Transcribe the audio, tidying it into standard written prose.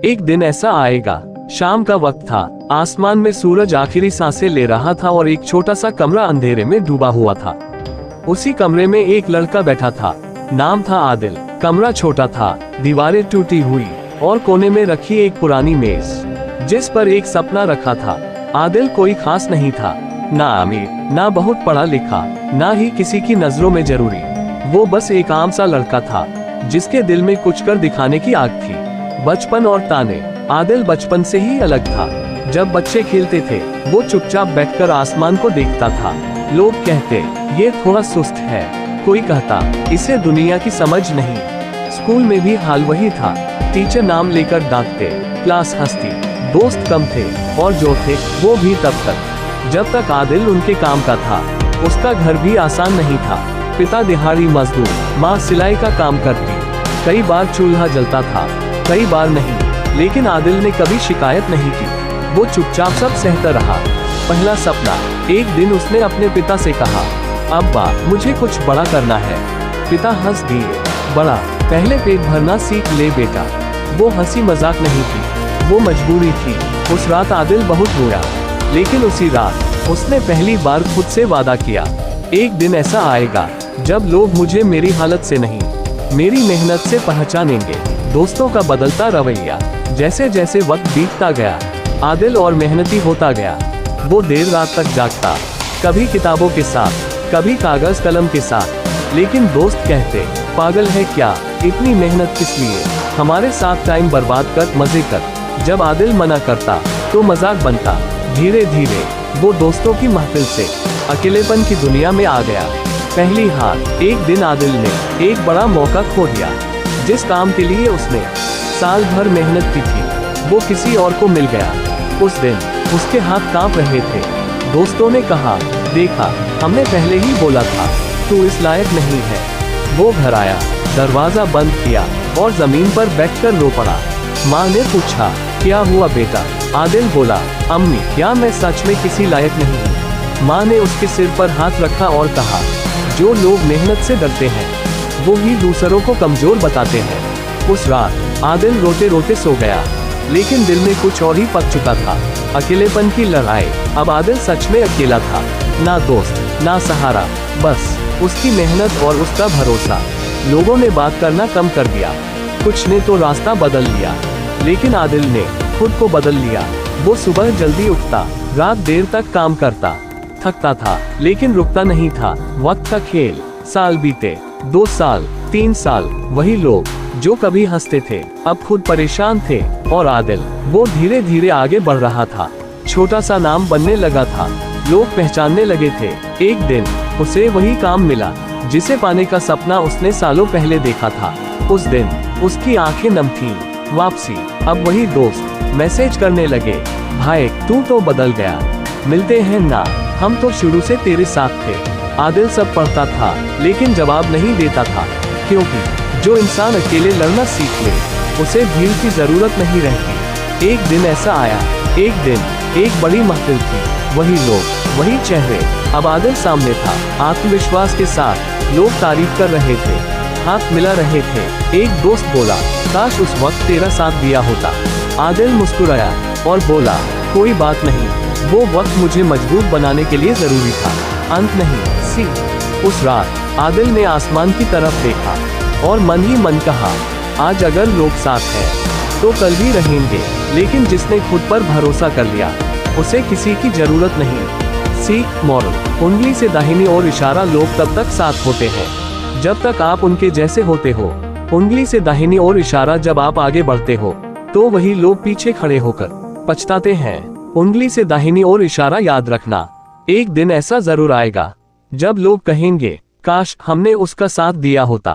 एक दिन ऐसा आएगा, शाम का वक्त था, आसमान में सूरज आखिरी सांसें ले रहा था और एक छोटा सा कमरा अंधेरे में डूबा हुआ था। उसी कमरे में एक लड़का बैठा था, नाम था आदिल। कमरा छोटा था, दीवारें टूटी हुई और कोने में रखी एक पुरानी मेज जिस पर एक सपना रखा था। आदिल कोई खास नहीं था, ना अमीर, ना बहुत पढ़ा लिखा, ना ही किसी की नजरों में जरूरी। वो बस एक आम सा लड़का था जिसके दिल में कुछ कर दिखाने की आग थी। बचपन और ताने। आदिल बचपन से ही अलग था। जब बच्चे खेलते थे वो चुपचाप बैठकर आसमान को देखता था। लोग कहते ये थोड़ा सुस्त है, कोई कहता इसे दुनिया की समझ नहीं। स्कूल में भी हाल वही था, टीचर नाम लेकर डांटते, क्लास हंसती, दोस्त कम थे और जो थे वो भी तब तक जब तक आदिल उनके काम का था। उसका घर भी आसान नहीं था, पिता दिहाड़ी मजदूर, माँ सिलाई का काम करती। कई बार चूल्हा जलता था, कई बार नहीं, लेकिन आदिल ने कभी शिकायत नहीं की। वो चुपचाप सब सहता रहा। पहला सपना। एक दिन उसने अपने पिता से कहा, अब्बा मुझे कुछ बड़ा करना है। पिता हंस दिए, बड़ा, पहले पेट भरना सीख ले बेटा। वो हंसी मजाक नहीं थी, वो मजबूरी थी। उस रात आदिल बहुत रोया, लेकिन उसी रात उसने पहली बार खुद से वादा किया, एक दिन ऐसा आएगा जब लोग मुझे मेरी हालत से नहीं, मेरी मेहनत से पहचानेंगे। दोस्तों का बदलता रवैया। जैसे जैसे वक्त बीतता गया, आदिल और मेहनती होता गया। वो देर रात तक जागता, कभी किताबों के साथ, कभी कागज कलम के साथ। लेकिन दोस्त कहते, पागल है क्या, इतनी मेहनत किस लिए, हमारे साथ टाइम बर्बाद कर, मजे कर। जब आदिल मना करता तो मजाक बनता। धीरे धीरे वो दोस्तों की महफिल से अकेलेपन की दुनिया में आ गया। पहली हार। एक दिन आदिल ने एक बड़ा मौका खो दिया। जिस काम के लिए उसने साल भर मेहनत की थी वो किसी और को मिल गया। उस दिन उसके हाथ कांप रहे थे। दोस्तों ने कहा, देखा, हमने पहले ही बोला था तू इस लायक नहीं है। वो घर आया, दरवाजा बंद किया और जमीन पर बैठकर रो पड़ा। माँ ने पूछा, क्या हुआ बेटा? आदिल बोला, अम्मी, क्या मैं सच में किसी लायक नहीं हूँ? माँ ने उसके सिर पर हाथ रखा और कहा, जो लोग मेहनत से डरते हैं वो ही दूसरों को कमजोर बताते हैं। उस रात आदिल रोते रोते सो गया, लेकिन दिल में कुछ और ही पक चुका था, अकेलेपन की लड़ाई। अब आदिल सच में अकेला था, ना दोस्त, ना सहारा, बस उसकी मेहनत और उसका भरोसा। लोगों ने बात करना कम कर दिया, कुछ ने तो रास्ता बदल लिया, लेकिन आदिल ने खुद को बदल लिया। वो सुबह जल्दी उठता, रात देर तक काम करता, थकता था, लेकिन रुकता नहीं था। वक्त का खेल। साल बीते, 2 साल, 3 साल। वही लोग जो कभी हंसते थे अब खुद परेशान थे। और आदिल, वो धीरे धीरे आगे बढ़ रहा था, छोटा सा नाम बनने लगा था, लोग पहचानने लगे थे। एक दिन उसे वही काम मिला जिसे पाने का सपना उसने सालों पहले देखा था। उस दिन उसकी आंखें नम थीं। वापसी। अब वही दोस्त मैसेज करने लगे, भाई तू तो बदल गया, मिलते हैं ना, हम तो शुरू से तेरे साथ थे। आदिल सब पढ़ता था लेकिन जवाब नहीं देता था, क्योंकि जो इंसान अकेले लड़ना सीख ले उसे भीड़ की जरूरत नहीं रहती। एक दिन ऐसा आया, एक दिन एक बड़ी महफिल थी, वही लोग, वही चेहरे। अब आदिल सामने था, आत्मविश्वास के साथ लोग तारीफ कर रहे थे, हाथ मिला रहे थे। एक दोस्त बोला, काश उस वक्त तेरा साथ दिया होता। आदिल मुस्कुराया और बोला, कोई बात नहीं, वो वक्त मुझे मजबूत बनाने के लिए जरूरी था। अंत नहीं, सीख। उस रात आदिल ने आसमान की तरफ देखा और मन ही मन कहा, आज अगर लोग साथ हैं तो कल भी रहेंगे, लेकिन जिसने खुद पर भरोसा कर लिया उसे किसी की जरूरत नहीं। सीख। मॉरल। उंगली से दाहिनी ओर इशारा, लोग तब तक साथ होते हैं जब तक आप उनके जैसे होते हो। उंगली से दाहिनी ओर इशारा, जब आप आगे बढ़ते हो तो वही लोग पीछे खड़े होकर पछताते हैं। उंगली से दाहिनी ओर इशारा याद रखना, एक दिन ऐसा जरूर आएगा जब लोग कहेंगे, काश हमने उसका साथ दिया होता।